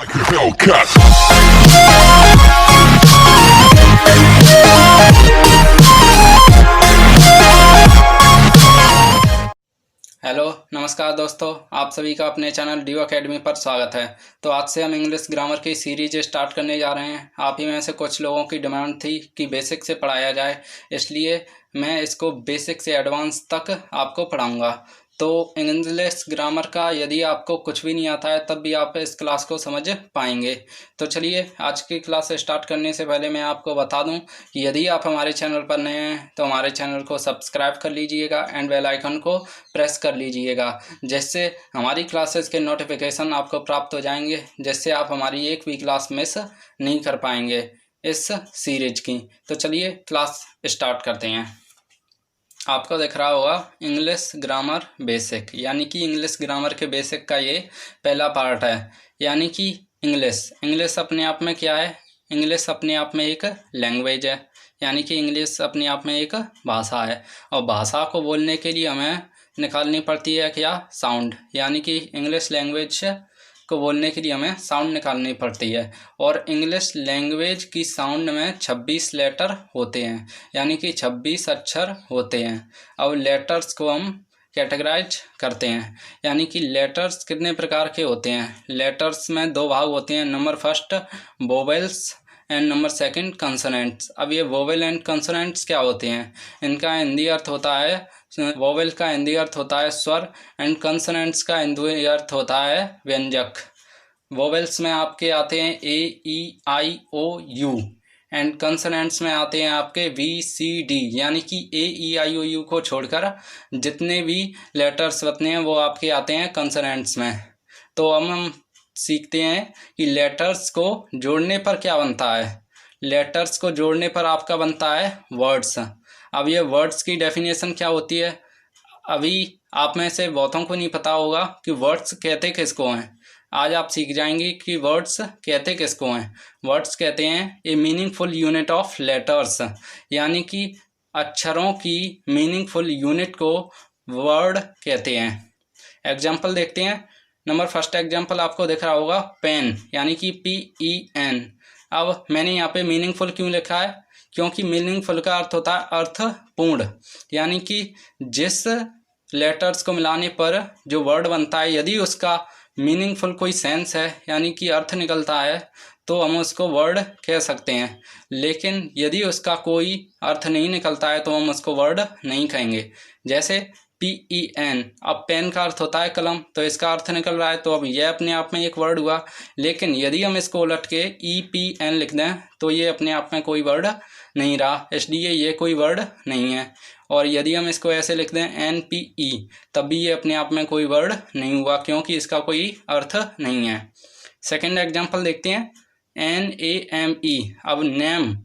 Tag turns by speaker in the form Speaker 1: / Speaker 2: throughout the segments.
Speaker 1: Hellcat.
Speaker 2: Hello नमस्कार दोस्तों, आप सभी का अपने चैनल ड्यू अकेडमी पर स्वागत है। तो आज से हम इंग्लिश ग्रामर की सीरीज स्टार्ट करने जा रहे हैं। आप ही में से कुछ लोगों की डिमांड थी कि बेसिक से पढ़ाया जाए, इसलिए मैं इसको बेसिक से एडवांस तक आपको पढ़ाऊंगा। तो इंग्लिश ग्रामर का यदि आपको कुछ भी नहीं आता है तब भी आप इस क्लास को समझ पाएंगे। तो चलिए आज की क्लास स्टार्ट करने से पहले मैं आपको बता दूं कि यदि आप हमारे चैनल पर नए हैं तो हमारे चैनल को सब्सक्राइब कर लीजिएगा एंड बेल आइकन को प्रेस कर लीजिएगा, जिससे हमारी क्लासेस के नोटिफिकेशन आपको प्राप्त हो जाएंगे, जिससे आप हमारी एक भी क्लास मिस नहीं कर पाएंगे इस सीरीज की। तो चलिए क्लास स्टार्ट करते हैं। आपको दिख रहा होगा इंग्लिश ग्रामर बेसिक, यानी कि इंग्लिश ग्रामर के बेसिक का ये पहला पार्ट है। यानी कि इंग्लिश अपने आप में क्या है? इंग्लिश अपने आप में एक लैंग्वेज है, यानी कि इंग्लिश अपने आप में एक भाषा है। और भाषा को बोलने के लिए हमें निकालनी पड़ती है क्या? साउंड। यानी कि इंग्लिश लैंग्वेज को बोलने के लिए हमें साउंड निकालनी पड़ती है। और इंग्लिश लैंग्वेज की साउंड में 26 लेटर होते हैं, यानी कि 26 अक्षर होते हैं। अब लेटर्स को हम कैटेगराइज करते हैं, यानी कि लेटर्स कितने प्रकार के होते हैं? लेटर्स में दो भाग होते हैं, number first vowels and number second consonants. अब ये वोवेल एंड कंसोनेंट्स क्या होते हैं? इनका हिंदी अर्थ होता है, वोवेल का हिंदी अर्थ होता है स्वर एंड कंसोनेंट्स का हिंदी अर्थ होता है व्यंजक। वोवेल्स में आपके आते हैं ए ई आई ओ यू एंड कंसोनेंट्स में आते हैं आपके वी सी डी, यानी कि ए ई आई ओ यू को छोड़कर जितने भी लेटर्स होते हैं वो आपके आते हैं कंसोनेंट्स में। तो हम सीखते हैं कि लेटर्स को जोड़ने पर क्या बनता है। लेटर्स को जोड़ने पर आपका बनता है वर्ड्स। अब ये वर्ड्स की डेफिनेशन क्या होती है? अभी आप में से बहुतों को नहीं पता होगा कि वर्ड्स कहते किसको हैं। आज आप सीख जाएंगे कि वर्ड्स कहते किसको हैं। वर्ड्स कहते हैं ए मीनिंगफुल यूनिट ऑफ लेटर्स, यानी कि अक्षरों की मीनिंगफुल यूनिट को वर्ड कहते हैं। एग्जाम्पल देखते हैं। नंबर फर्स्ट एग्जाम्पल आपको दिख रहा होगा पेन, यानी कि PEN। अब मैंने यहाँ पे मीनिंगफुल क्यों लिखा है? क्योंकि मीनिंगफुल का अर्थ होता है अर्थपूर्ण, यानी कि जिस लेटर्स को मिलाने पर जो वर्ड बनता है यदि उसका मीनिंगफुल कोई सेंस है, यानी कि अर्थ निकलता है, तो हम उसको वर्ड कह सकते हैं। लेकिन यदि उसका कोई अर्थ नहीं निकलता है तो हम उसको वर्ड नहीं कहेंगे। जैसे PEN, अब पेन का अर्थ होता है कलम, तो इसका अर्थ निकल रहा है, तो अब यह अपने आप में एक वर्ड हुआ। लेकिन यदि हम इसको उलट के EPN लिख दें तो ये अपने आप में कोई वर्ड नहीं रहा, इसलिए ये कोई वर्ड नहीं है। और यदि हम इसको ऐसे लिख दें NPE, तब भी ये अपने आप में कोई वर्ड नहीं हुआ, क्योंकि इसका कोई अर्थ नहीं है। सेकेंड एग्जाम्पल देखते हैं NAME। अब नेम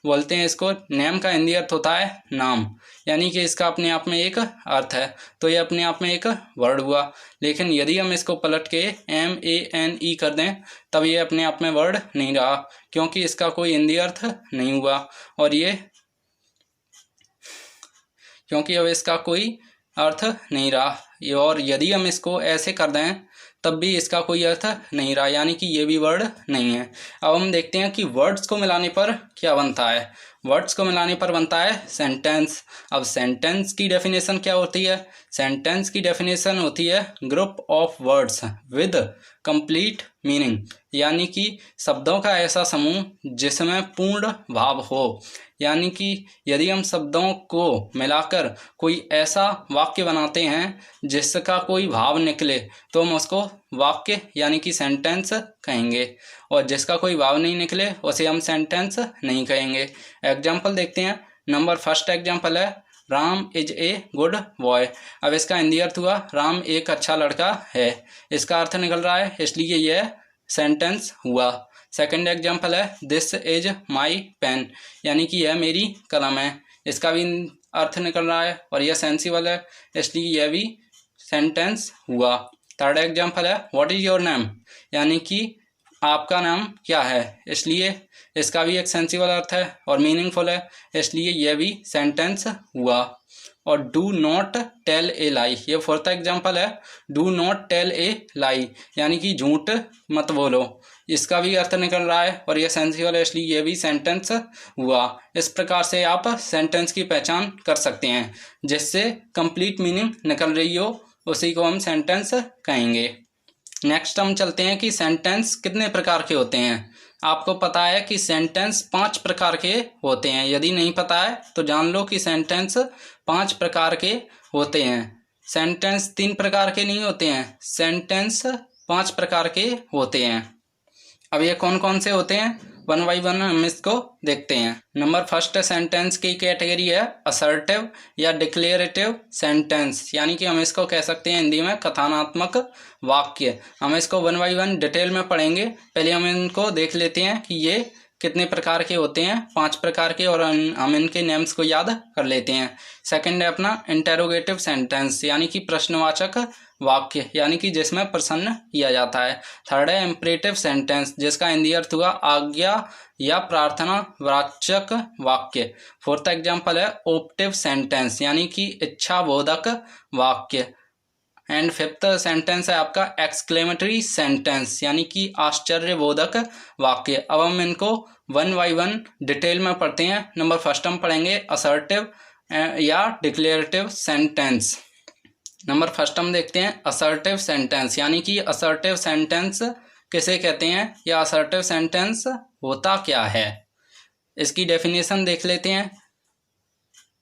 Speaker 2: बोलते हैं इसको। नेम का हिंदी अर्थ होता है नाम, यानी कि इसका अपने आप में एक अर्थ है, तो ये अपने आप में एक वर्ड हुआ। लेकिन यदि हम इसको पलट के MANE कर दें तब ये अपने आप में वर्ड नहीं रहा, क्योंकि इसका कोई हिंदी अर्थ नहीं हुआ। और ये क्योंकि अब इसका कोई अर्थ नहीं रहा। और यदि हम इसको ऐसे कर दें तब भी इसका कोई अर्थ नहीं रहा, यानी कि ये भी वर्ड नहीं है। अब हम देखते हैं कि वर्ड्स को मिलाने पर क्या बनता है। वर्ड्स को मिलाने पर बनता है सेंटेंस। अब सेंटेंस की डेफिनेशन क्या होती है? सेंटेंस की डेफिनेशन होती है group of words with complete meaning, यानी कि शब्दों का ऐसा समूह जिसमें पूर्ण भाव हो। यानी कि यदि हम शब्दों को मिलाकर कोई ऐसा वाक्य बनाते हैं जिसका कोई भाव निकले तो हम उसको वाक्य यानी कि सेंटेंस कहेंगे, और जिसका कोई भाव नहीं निकले उसे हम सेंटेंस नहीं कहेंगे। एग्जाम्पल देखते हैं। नंबर फर्स्ट एग्जाम्पल है Ram is a good boy. अब इसका हिंदी अर्थ हुआ राम एक अच्छा लड़का है, इसका अर्थ निकल रहा है, इसलिए यह सेंटेंस हुआ। सेकंड एग्जाम्पल है दिस इज माई पेन, यानी कि यह मेरी कलम है, इसका भी अर्थ निकल रहा है और यह सेंसिबल है, इसलिए यह भी सेंटेंस हुआ। थर्ड एग्जाम्पल है व्हाट इज योर नेम, यानी कि आपका नाम क्या है, इसलिए इसका भी एक सेंसिबल अर्थ है और मीनिंगफुल है, इसलिए यह भी सेंटेंस हुआ। और डू नॉट टेल ए लाई, ये फोर्थ एग्जाम्पल है, डू नॉट टेल ए लाई यानी कि झूठ मत बोलो, इसका भी अर्थ निकल रहा है और ये सेंसिबल है इसलिए ये भी सेंटेंस हुआ। इस प्रकार से आप सेंटेंस की पहचान कर सकते हैं, जिससे कंप्लीट मीनिंग निकल रही हो उसी को हम सेंटेंस कहेंगे। नेक्स्ट हम चलते हैं कि सेंटेंस कितने प्रकार के होते हैं। आपको पता है कि सेंटेंस 5 प्रकार के होते हैं, यदि नहीं पता है तो जान लो कि सेंटेंस 5 प्रकार के होते हैं। सेंटेंस 3 प्रकार के नहीं होते हैं, सेंटेंस 5 प्रकार के होते हैं। अब ये कौन कौन से होते हैं, वन बाई वन हम इसको देखते हैं। नंबर फर्स्ट सेंटेंस की कैटेगरी है असर्टिव या डिक्लेरेटिव सेंटेंस, यानी कि हम इसको कह सकते हैं हिंदी में कथनात्मक वाक्य। हम इसको वन बाई वन डिटेल में पढ़ेंगे, पहले हम इनको देख लेते हैं कि ये कितने प्रकार के होते हैं, 5 प्रकार के, और हम इनके नेम्स को याद कर लेते हैं। सेकंड है अपना इंटेरोगेटिव सेंटेंस, यानी कि प्रश्नवाचक वाक्य, यानी कि जिसमें प्रश्न किया जाता है। थर्ड है इम्परेटिव सेंटेंस, जिसका हिंदी अर्थ हुआ आज्ञा या प्रार्थना वाचक वाक्य। फोर्थ एग्जाम्पल है ओप्टिव सेंटेंस, यानी कि इच्छाबोधक वाक्य। एंड फिफ्थ सेंटेंस है आपका एक्सक्लेमेटरी सेंटेंस, यानी कि आश्चर्यबोधक वाक्य। अब हम इनको वन बाई वन डिटेल में पढ़ते हैं। नंबर फर्स्ट हम पढ़ेंगे असर्टिव या डिक्लेरेटिव सेंटेंस। नंबर फर्स्ट हम देखते हैं असर्टिव सेंटेंस, यानी कि असर्टिव सेंटेंस किसे कहते हैं या असर्टिव सेंटेंस होता क्या है, इसकी डेफिनेशन देख लेते हैं।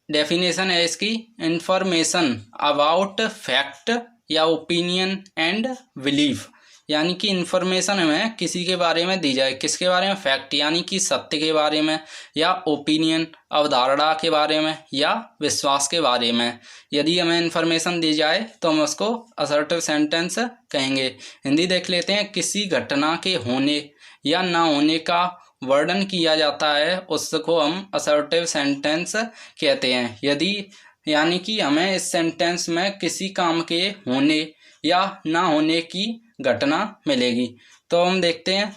Speaker 2: डेफिनेशन है इसकी इंफॉर्मेशन अबाउट फैक्ट या ओपिनियन एंड बिलीफ, यानी कि इंफॉर्मेशन हमें किसी के बारे में दी जाए, किसके बारे में, फैक्ट यानी कि सत्य के बारे में, या ओपिनियन अवधारणा के बारे में, या विश्वास के बारे में। यदि हमें इंफॉर्मेशन दी जाए तो हम उसको असर्टिव सेंटेंस कहेंगे। हिंदी देख लेते हैं, किसी घटना के होने या ना होने का वर्णन किया जाता है उसको हम असर्टिव सेंटेंस कहते हैं। यदि यानी कि हमें इस सेंटेंस में किसी काम के होने या ना होने की घटना मिलेगी। तो हम देखते हैं,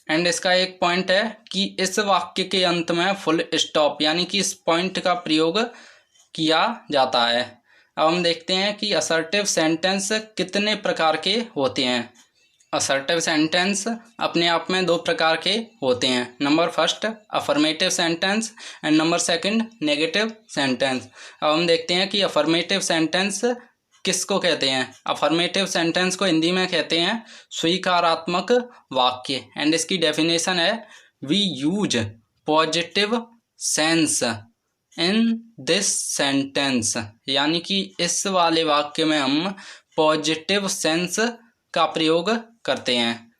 Speaker 2: एंड इसका एक पॉइंट है कि इस वाक्य के अंत में फुल स्टॉप यानी कि इस पॉइंट का प्रयोग किया जाता है। अब हम देखते हैं कि असर्टिव सेंटेंस कितने प्रकार के होते हैं। असर्टिव सेंटेंस अपने आप में 2 प्रकार के होते हैं। Number first affirmative sentence and number second negative sentence. अब हम देखते हैं कि अफर्मेटिव सेंटेंस किसको कहते हैं। अफर्मेटिव सेंटेंस को हिंदी में कहते हैं स्वीकारात्मक वाक्य। एंड इसकी डेफिनेशन है we use positive sense in this sentence, यानी कि इस वाले वाक्य में हम पॉजिटिव सेंस का प्रयोग करते हैं।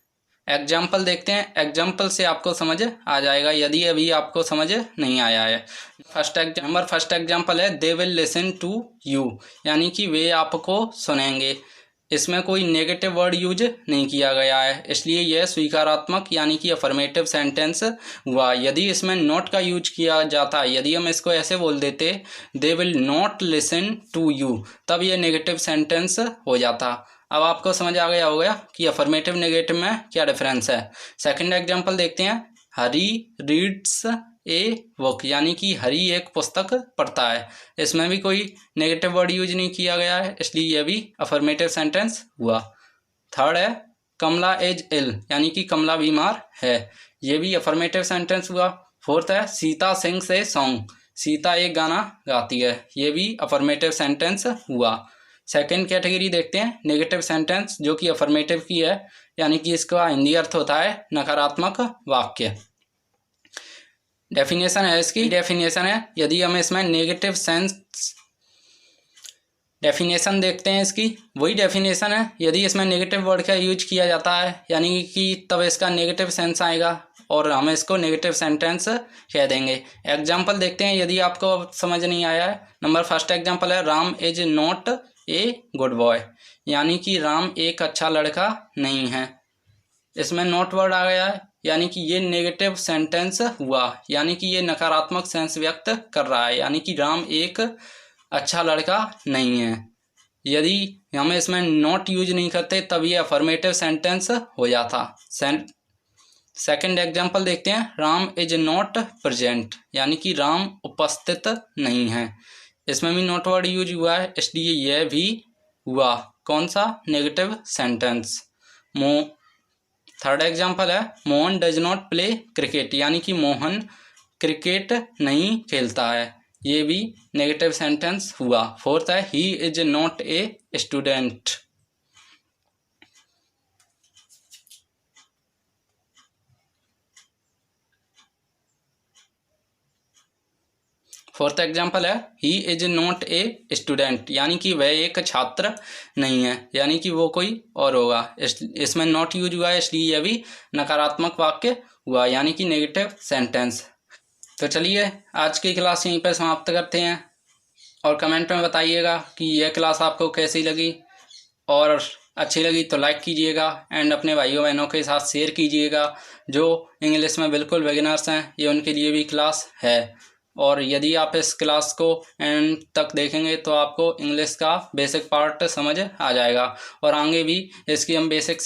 Speaker 2: एग्जाम्पल देखते हैं, एग्जाम्पल से आपको समझ आ जाएगा यदि अभी आपको समझ नहीं आया है। फर्स्ट एग्जाम्पल है they will listen to you, यानी कि वे आपको सुनेंगे। इसमें कोई नेगेटिव वर्ड यूज नहीं किया गया है, इसलिए यह स्वीकारात्मक यानी कि अफर्मेटिव सेंटेंस हुआ। यदि इसमें नॉट का यूज किया जाता, यदि हम इसको ऐसे बोल देते they will not listen to you, तब यह नेगेटिव सेंटेंस हो जाता। अब आपको समझ आ गया होगा कि अफर्मेटिव नेगेटिव में क्या डिफरेंस है। सेकंड एग्जांपल देखते हैं, हरी रीड्स ए बुक, यानी कि हरी एक पुस्तक पढ़ता है। इसमें भी कोई नेगेटिव वर्ड यूज नहीं किया गया है, इसलिए यह भी अफर्मेटिव सेंटेंस हुआ। थर्ड है कमला इज इल, यानी कि कमला बीमार है, यह भी अफर्मेटिव सेंटेंस हुआ। फोर्थ है Sita sings a song, Sita एक गाना गाती है, यह भी अफर्मेटिव सेंटेंस हुआ। सेकेंड कैटेगरी देखते हैं नेगेटिव सेंटेंस, जो कि अफर्मेटिव की है, यानी कि इसका हिंदी अर्थ होता है नकारात्मक वाक्य। डेफिनेशन है इसकी, डेफिनेशन है यदि हम इसमें नेगेटिव सेंस डेफिनेशन देखते हैं इसकी, वही डेफिनेशन है यदि इसमें नेगेटिव वर्ड का यूज किया जाता है, यानी कि तब इसका नेगेटिव सेंस आएगा और हम इसको नेगेटिव सेंटेंस कह देंगे। एग्जाम्पल देखते हैं यदि आपको समझ नहीं आया है। नंबर फर्स्ट एग्जाम्पल है Ram is not a good boy, यानी कि राम एक अच्छा लड़का नहीं है। इसमें नॉट वर्ड आ गया है, यानी कि ये नेगेटिव सेंटेंस हुआ, यानी कि ये नकारात्मक सेंस व्यक्त कर रहा है, यानी कि राम एक अच्छा लड़का नहीं है। यदि हम इसमें नॉट यूज नहीं करते तब ये अफर्मेटिव सेंटेंस हो जाता। सेकंड एग्जांपल देखते हैं, राम इज नॉट प्रेजेंट, यानी कि राम उपस्थित नहीं है। इसमें भी नॉट वर्ड यूज हुआ है, इसलिए यह भी हुआ कौन सा, नेगेटिव सेंटेंस। थर्ड एग्जाम्पल है Mohan does not play cricket, यानी कि मोहन क्रिकेट नहीं खेलता है, ये भी नेगेटिव सेंटेंस हुआ। फोर्थ है he is not a student. Fourth example है he is not a student, यानी कि वह एक छात्र नहीं है, यानी कि वो कोई और होगा। इसमें नॉट यूज हुआ है, इसलिए यह भी नकारात्मक वाक्य हुआ, यानी कि नेगेटिव सेंटेंस। तो चलिए आज की क्लास यहीं पर समाप्त करते हैं, और कमेंट में बताइएगा कि यह क्लास आपको कैसी लगी, और अच्छी लगी तो लाइक कीजिएगा एंड अपने भाइयों बहनों के साथ शेयर कीजिएगा। जो इंग्लिश में बिल्कुल बिगिनर्स हैं, ये उनके लिए भी क्लास है, और यदि आप इस क्लास को एंड तक देखेंगे तो आपको इंग्लिश का बेसिक पार्ट समझ आ जाएगा, और आगे भी इसकी हम बेसिक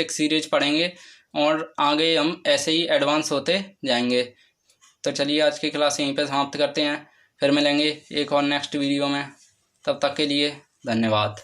Speaker 2: सीरीज पढ़ेंगे, और आगे हम ऐसे ही एडवांस होते जाएंगे। तो चलिए आज की क्लास यहीं पे समाप्त करते हैं, फिर मिलेंगे एक और नेक्स्ट वीडियो में। तब तक के लिए धन्यवाद।